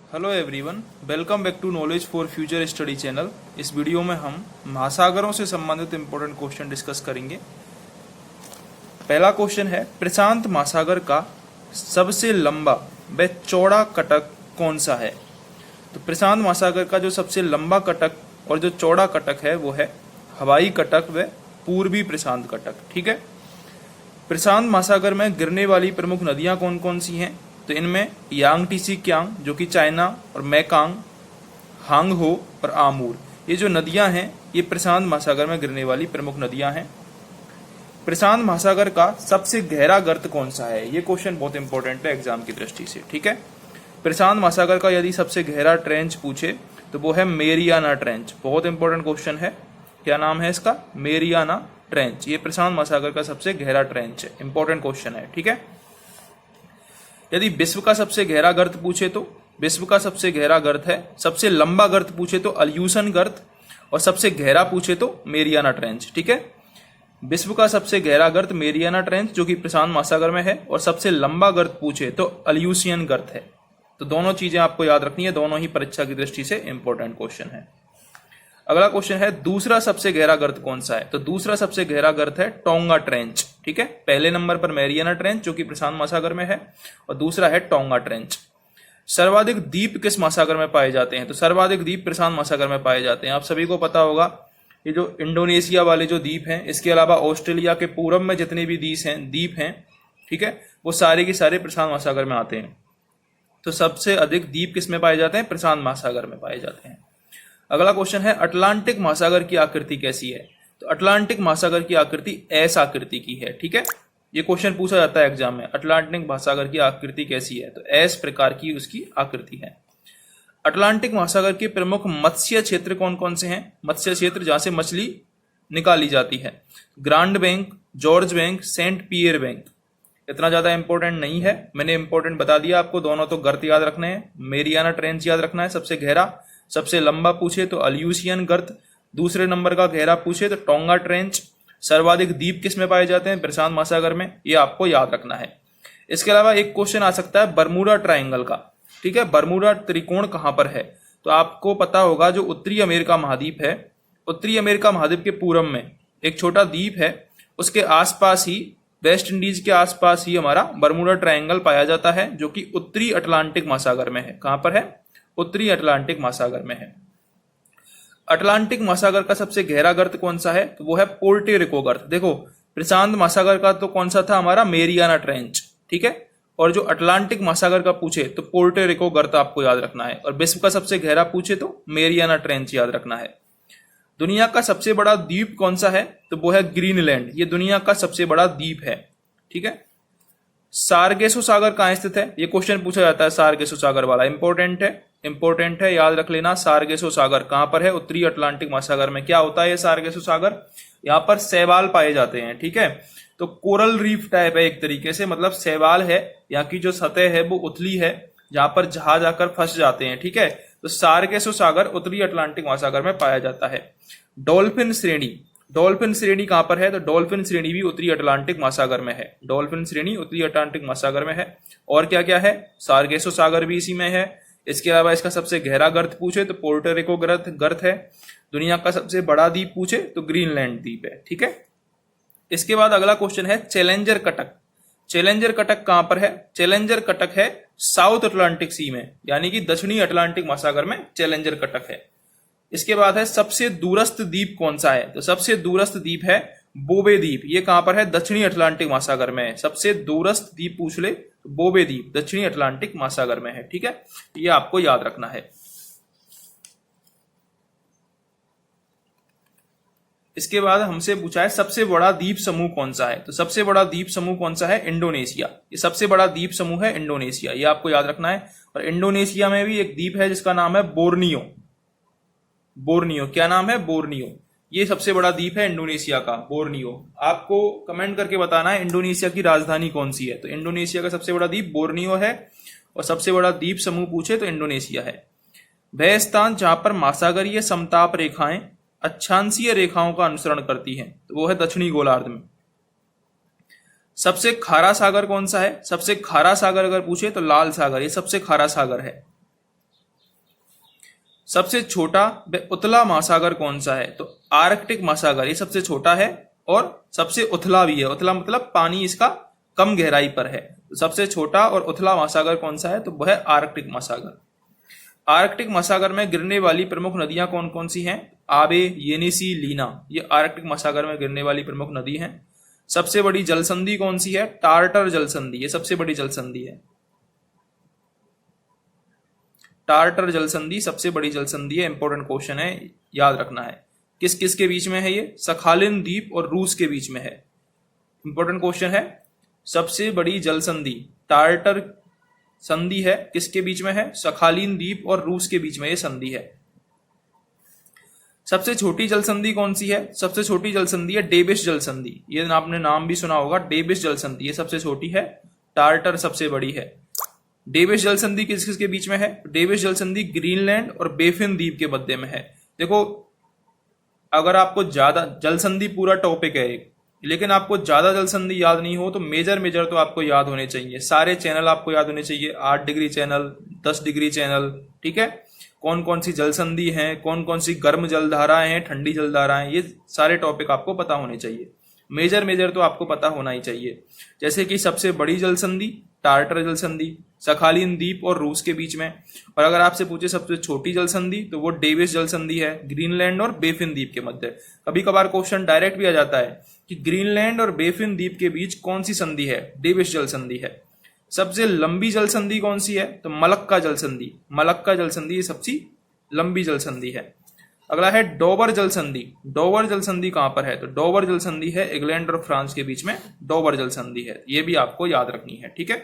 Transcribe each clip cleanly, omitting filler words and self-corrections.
Hello everyone, welcome back to knowledge for future study channel. इस video में हम महासागरों से संबंधित इंपॉर्टेंट क्वेश्चन डिस्कस करेंगे। पहला क्वेश्चन है, प्रशांत महासागर का सबसे लंबा व चौड़ा कटक कौन सा है? तो प्रशांत महासागर का जो सबसे लंबा कटक और जो चौड़ा कटक है वो है हवाई कटक व पूर्वी प्रशांत कटक। ठीक है। प्रशांत महासागर में गिरने वाली प्रमुख नदियां कौन कौन सी हैं? तो इनमें यांगटीसी क्यांग जो कि चाइना, और मैकांग, हांगहो और आमूर, ये जो नदियां हैं ये प्रशांत महासागर में गिरने वाली प्रमुख नदियां हैं। प्रशांत महासागर का सबसे गहरा गर्त कौन सा है? ये क्वेश्चन बहुत इंपॉर्टेंट है एग्जाम की दृष्टि से। ठीक है। प्रशांत महासागर का यदि सबसे गहरा ट्रेंच पूछे तो वो है मेरियाना ट्रेंच। बहुत इंपॉर्टेंट क्वेश्चन है। क्या नाम है इसका? Mariana trench. ये प्रशांत महासागर का सबसे गहरा ट्रेंच है। इंपॉर्टेंट क्वेश्चन है। ठीक है। यदि विश्व का सबसे गहरा गर्त पूछे तो विश्व का सबसे गहरा गर्त है, सबसे लंबा गर्त पूछे तो अल्यूशन गर्त, और सबसे गहरा पूछे तो मेरियाना ट्रेंच। ठीक है। विश्व का सबसे गहरा गर्त मेरियाना ट्रेंच जो कि प्रशांत महासागर में है, और सबसे लंबा गर्त पूछे तो अल्यूशियन गर्त है। तो दोनों चीजें आपको याद रखनी है, दोनों ही परीक्षा की दृष्टि से इंपॉर्टेंट क्वेश्चन है। अगला क्वेश्चन है, दूसरा सबसे गहरा गर्त कौन सा है? तो दूसरा सबसे गहरा गर्त है टोंगा ट्रेंच। ठीक है। पहले नंबर पर मेरियाना ट्रेंच जो कि प्रशांत महासागर में है, और दूसरा है टोंगा ट्रेंच। सर्वाधिक द्वीप किस महासागर में पाए जाते हैं? तो सर्वाधिक द्वीप प्रशांत महासागर में पाए जाते हैं। आप सभी को पता होगा ये जो इंडोनेशिया वाले जो द्वीप हैं, इसके अलावा ऑस्ट्रेलिया के पूरब में जितने भी द्वीप हैं, ठीक है, वो सारे के सारे प्रशांत महासागर में आते हैं। तो सबसे अधिक द्वीप किस में पाए जाते हैं? प्रशांत महासागर में पाए जाते हैं। अगला क्वेश्चन है, अटलांटिक महासागर की आकृति कैसी है? तो अटलांटिक महासागर की आकृति एस आकृति की है। ठीक है। ये क्वेश्चन पूछा जाता है एग्जाम में, अटलांटिक महासागर की आकृति कैसी है? तो एस प्रकार की उसकी आकृति है। अटलांटिक महासागर के प्रमुख मत्स्य क्षेत्र कौन कौन से हैं? मत्स्य क्षेत्र जहां से मछली निकाली जाती है, Grand Bank, George Bank, Saint Pierre Bank. इतना ज्यादा इंपॉर्टेंट नहीं है, मैंने इंपॉर्टेंट बता दिया आपको। दोनों तो गर्त याद रखने हैं। मेरियाना ट्रेंच याद रखना है सबसे गहरा, सबसे लंबा पूछे तो अल्यूशियन गर्त, दूसरे नंबर का गहरा पूछे तो टोंगा ट्रेंच। सर्वाधिक द्वीप किस में पाए जाते हैं? प्रशांत महासागर में। ये आपको याद रखना है। इसके अलावा एक क्वेश्चन आ सकता है बरमूडा ट्रायंगल का। ठीक है। बरमूडा त्रिकोण कहां पर है? तो आपको पता होगा जो उत्तरी अमेरिका महाद्वीप है, उत्तरी अमेरिका महाद्वीप के पूरब में एक छोटा द्वीप है, उसके आसपास ही, वेस्ट इंडीज के आसपास ही हमारा बरमूडा ट्रायंगल पाया जाता है, जो कि उत्तरी अटलांटिक महासागर में है। कहां पर है? उत्तरी अटलांटिक महासागर में है। अटलांटिक महासागर का सबसे गहरा गर्त कौन सा है? तो वो है पोर्टो रिको गर्त। देखो, प्रशांत महासागर का तो कौन सा था? हमारा मेरियाना ट्रेंच। ठीक है। और जो अटलांटिक महासागर का पूछे तो पोर्टो रिको गर्त आपको याद रखना है, और विश्व का सबसे गहरा पूछे तो मेरियाना ट्रेंच याद रखना है। दुनिया का सबसे बड़ा द्वीप कौन सा है? तो वो है ग्रीनलैंड। ये दुनिया का सबसे बड़ा द्वीप है। ठीक है। सार्गेसो सागर कहां स्थित है? ये क्वेश्चन पूछा जाता है सार्गेसो सागर वाला। इंपॉर्टेंट है, याद रख लेना। सार्गेसो सागर कहां पर है? उत्तरी अटलांटिक महासागर में। क्या होता है ये सार्गेसो सागर? यहाँ पर शैवाल पाए जाते हैं। ठीक है। तो कोरल रीफ टाइप है एक तरीके से, मतलब शैवाल है। यहाँ की जो सतह है वो उथली है, जहां पर जहाज आकर फंस जाते हैं। ठीक है। तो सार्गेसो सागर उत्तरी अटलांटिक महासागर में पाया जाता है। डॉल्फिन श्रेणी कहां पर है? तो डॉल्फिन श्रेणी भी उत्तरी अटलांटिक महासागर में है। डॉल्फिन श्रेणी उत्तरी अटलांटिक महासागर में है। और क्या क्या है? सार्गेसो सागर भी इसी में है। इसके अलावा इसका सबसे गहरा गर्त पूछे तो पोर्टो रिको गर्त है। दुनिया का सबसे बड़ा द्वीप पूछे तो ग्रीनलैंड द्वीप है। ठीक है। इसके बाद अगला क्वेश्चन है, चैलेंजर कटक। चैलेंजर कटक कहां पर है? चैलेंजर कटक है साउथ अटलांटिक सी में, यानी कि दक्षिणी अटलांटिक महासागर में चैलेंजर कटक है। इसके बाद है, सबसे दूरस्थ द्वीप कौन सा है? तो सबसे दूरस्थ द्वीप है बोबे द्वीप। ये कहां पर है? दक्षिणी अटलांटिक महासागर में है। सबसे दूरस्थ द्वीप पूछ ले तो बोबे द्वीप दक्षिणी अटलांटिक महासागर में है। ठीक है। ये आपको याद रखना है। इसके बाद हमसे पूछा है, सबसे बड़ा द्वीप समूह कौन सा है? तो सबसे बड़ा द्वीप समूह कौन सा है? इंडोनेशिया। ये सबसे बड़ा द्वीप समूह है इंडोनेशिया। ये आपको याद रखना है। और इंडोनेशिया में भी एक द्वीप है जिसका नाम है बोर्नियो। क्या नाम है? बोर्नियो। ये सबसे बड़ा द्वीप है इंडोनेशिया का, बोर्नियो। आपको कमेंट करके बताना है इंडोनेशिया की राजधानी कौन सी है। तो इंडोनेशिया का सबसे बड़ा द्वीप बोर्नियो है, और सबसे बड़ा द्वीप समूह पूछे तो इंडोनेशिया है। वह स्थान जहां पर महासागरीय समताप रेखाएं अक्षांशीय रेखाओं का अनुसरण करती हैं, तो वो है दक्षिणी गोलार्ध में। सबसे खारा सागर कौन सा है? सबसे खारा सागर अगर पूछे तो लाल सागर, ये सबसे खारा सागर है। सबसे छोटा व उथला महासागर कौन सा है? तो आर्कटिक महासागर ये सबसे छोटा है और सबसे उथला भी है। उथला मतलब पानी इसका कम गहराई पर है। तो सबसे छोटा और उथला महासागर कौन सा है? तो वह है आर्कटिक महासागर। आर्कटिक महासागर में गिरने वाली प्रमुख नदियां कौन कौन सी हैं? आबे, येनिसी, लीना, ये आर्कटिक महासागर में गिरने वाली प्रमुख नदी हैं। सबसे बड़ी जलसंधि कौन सी है? टार्टर जलसंधि, ये सबसे बड़ी जलसंधि है। टार्टर जलसंधि सबसे बड़ी जलसंधि है। इंपॉर्टेंट क्वेश्चन है, याद रखना है। किस किस के बीच में है ये? सखालिन द्वीप और रूस के बीच में है। इंपॉर्टेंट क्वेश्चन है। सबसे बड़ी जलसंधि टार्टर संधि है, किसके बीच में है? सखालिन द्वीप और रूस के बीच में ये संधि है। सबसे छोटी जलसंधि कौन सी है? सबसे छोटी जलसंधि है डेविस जलसंधि, ये आपने नाम भी सुना होगा, डेविस जलसंधि, ये सबसे छोटी है। टार्टर सबसे बड़ी है। डेविस जलसंधि किस किस के बीच में है? डेविस जलसंधि ग्रीनलैंड और बेफिन द्वीप के मध्य में है। देखो, अगर आपको ज्यादा जलसंधि पूरा टॉपिक है लेकिन आपको ज्यादा जलसंधि याद नहीं हो तो मेजर तो आपको याद होने चाहिए। सारे चैनल आपको याद होने चाहिए, 8 डिग्री चैनल, 10 डिग्री चैनल, ठीक है। कौन कौन सी जलसंधि हैं, कौन कौन सी गर्म जलधाराएं हैं, ठंडी जलधाराएं, ये सारे टॉपिक आपको पता होने चाहिए। मेजर तो आपको पता होना ही चाहिए। जैसे कि सबसे बड़ी जलसंधि टार्टर जलसंधि, सखालिन द्वीप और रूस के बीच में। और अगर आपसे पूछे सबसे छोटी जलसंधि तो वो डेविस जलसंधि है, ग्रीनलैंड और बेफिन द्वीप के मध्य। कभी कभार क्वेश्चन डायरेक्ट भी आ जाता है कि ग्रीनलैंड और बेफिन द्वीप के बीच कौन सी संधि है? डेविस जलसंधि है। सबसे लंबी जलसंधि कौन सी है? तो मलक्का जलसंधि। मलक्का जलसंधि सबसे लंबी जलसंधि है। अगला है डोबर जलसंधि। डोबर जलसंधि कहां पर है? तो डोबर जलसंधि है इंग्लैंड और फ्रांस के बीच में डोबर जलसंधि है। ये भी आपको याद रखनी है, ठीक है।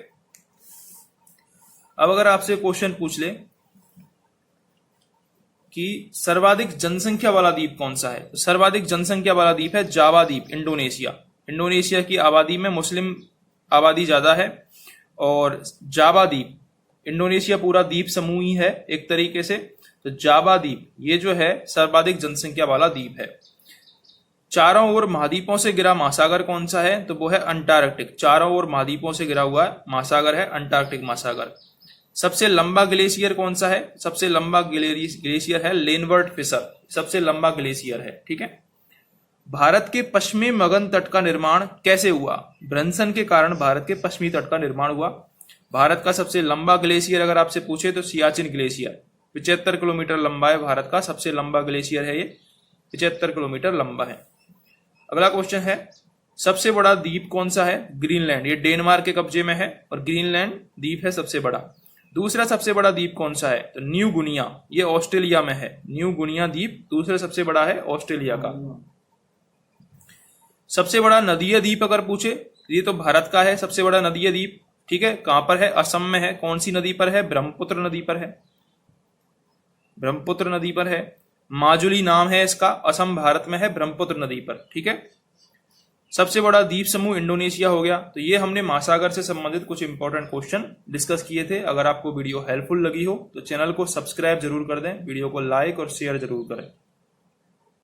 अब अगर आपसे क्वेश्चन पूछ ले कि सर्वाधिक जनसंख्या वाला द्वीप कौन सा है? तो सर्वाधिक जनसंख्या वाला द्वीप है जावा द्वीप, इंडोनेशिया। इंडोनेशिया की आबादी में मुस्लिम आबादी ज्यादा है और जावा द्वीप, इंडोनेशिया पूरा द्वीप समूह ही है एक तरीके से। तो जावा द्वीप ये जो है सर्वाधिक जनसंख्या वाला द्वीप है। चारों ओर महाद्वीपों से घिरा महासागर कौन सा है? तो वो है अंटार्कटिक। चारों ओर महाद्वीपों से घिरा हुआ महासागर है अंटार्कटिक महासागर। सबसे लंबा ग्लेशियर कौन सा है? सबसे लंबा ग्लेशियर है लेनवर्ट फिशर, सबसे लंबा ग्लेशियर है, ठीक है। भारत के पश्चिमी मगन तट का निर्माण कैसे हुआ? ब्रंसन के कारण भारत के पश्चिमी तट का निर्माण हुआ। भारत का सबसे लंबा ग्लेशियर अगर आपसे पूछे तो सियाचिन ग्लेशियर, 75 किलोमीटर लंबा है भारत का सबसे लंबा ग्लेशियर है, ये 75 किलोमीटर लंबा है। अगला क्वेश्चन है, सबसे बड़ा द्वीप कौन सा है? ग्रीनलैंड, ये डेनमार्क के कब्जे में है और ग्रीनलैंड द्वीप है सबसे बड़ा। दूसरा सबसे बड़ा द्वीप कौन सा है? तो न्यू गुनिया, ये ऑस्ट्रेलिया में है। न्यू गुनिया द्वीप दूसरा सबसे बड़ा है ऑस्ट्रेलिया का। सबसे बड़ा नदीय द्वीप अगर पूछे, ये तो भारत का है सबसे बड़ा नदीय द्वीप, ठीक है। कहां पर है? असम में है। कौन सी नदी पर है? ब्रह्मपुत्र नदी पर है। ब्रह्मपुत्र नदी पर है। माजुली नाम है इसका, असम भारत में है, ब्रह्मपुत्र नदी पर, ठीक है। सबसे बड़ा द्वीप समूह इंडोनेशिया हो गया। तो ये हमने महासागर से संबंधित कुछ इंपॉर्टेंट क्वेश्चन डिस्कस किए थे। अगर आपको वीडियो हेल्पफुल लगी हो तो चैनल को सब्सक्राइब जरूर कर दें, वीडियो को लाइक और शेयर जरूर करें।